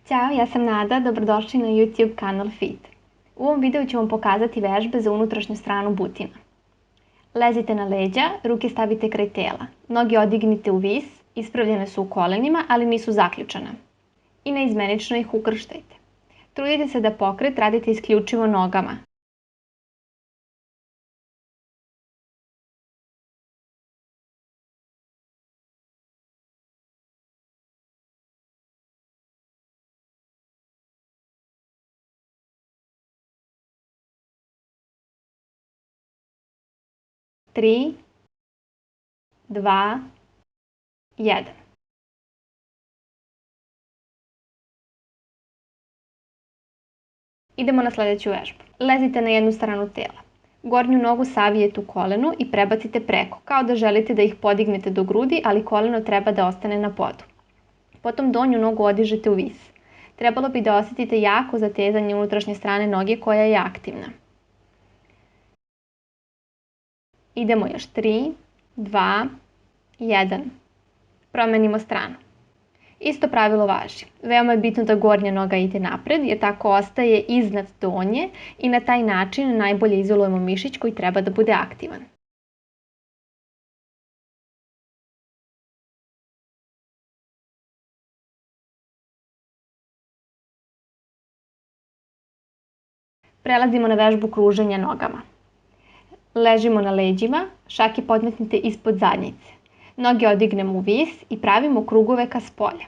Ćao, ja sam Nada, dobrodošli na YouTube kanal Fit. U ovom videu ću vam pokazati vežbe za unutrašnju stranu butina. Lezite na leđa, ruke stavite kraj tela, noge odignite u vis, ispravljene su u kolenima, ali nisu zaključane. I naizmenično ih ukrštajte. Trudite se da pokret radite isključivo nogama. Tri, dva, jedan. Idemo na sledeću vežbu. Lezite na jednu stranu tela. Gornju nogu savijete u kolenu i prebacite preko, kao da želite da ih podignete do grudi, ali koleno treba da ostane na podu. Potom donju nogu odižete u vis. Trebalo bi da osetite jako zatezanje unutrašnje strane noge koja je aktivna. Idemo još 3, 2, 1. Promenimo stranu. Isto pravilo važi. Veoma je bitno da gornja noga ide napred, jer tako ostaje iznad donje i na taj način najbolje izolujemo mišić koji treba da bude aktivan. Prelazimo na vežbu kruženja nogama. Ležimo na leđima, šake podmetnite ispod zadnjice. Noge odignemo u vis i pravimo krugove ka spolja.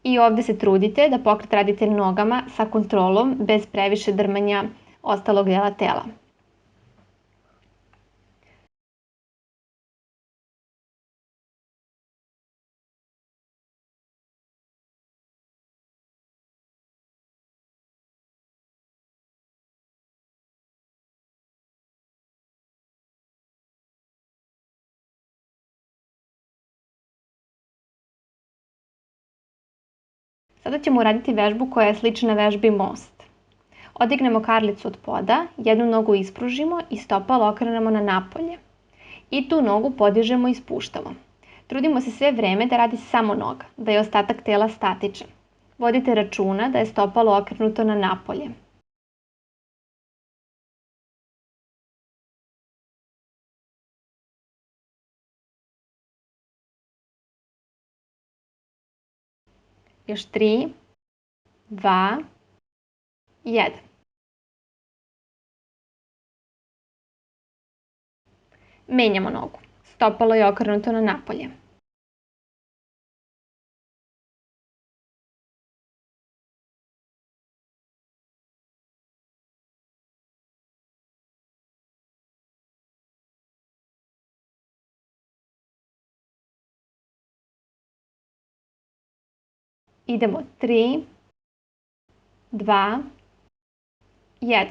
I ovde se trudite da pokret radite nogama sa kontrolom, bez previše drmanja ostalog dela tela. Sada ćemo raditi vežbu koja je slična vežbi most. Odignemo karlicu od poda, jednu nogu ispružimo i stopalo okrenemo na napolje. I tu nogu podižemo i spuštamo. Trudimo se sve vreme da radi samo noga, da je ostatak tela statičan. Vodite računa da je stopalo okrenuto na napolje. Još 3, 2, 1. Menjamo nogu. Stopalo je okrenuto na napolje. Idemo 3, 2, 1.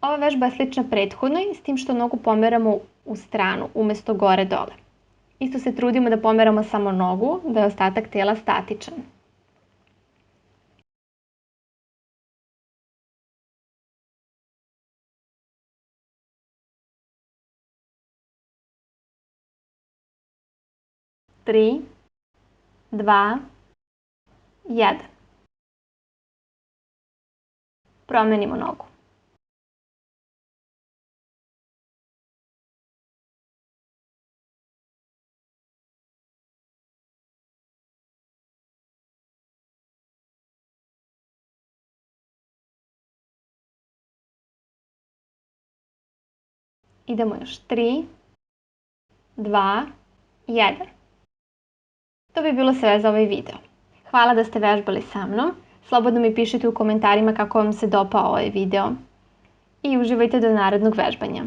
Ova vežba je slična prethodnoj, s tim što nogu pomeramo u stranu, umesto gore dole. Isto se trudimo da pomeramo samo nogu, da je ostatak tela statičan. Tri, 2, 1. Promenimo nogu. Idemo još 3, 2, 1. To bi bilo sve za ovaj video. Hvala da ste vežbali sa mnom. Slobodno mi pišite u komentarima kako vam se dopao ovaj video. I uživajte do narednog vežbanja.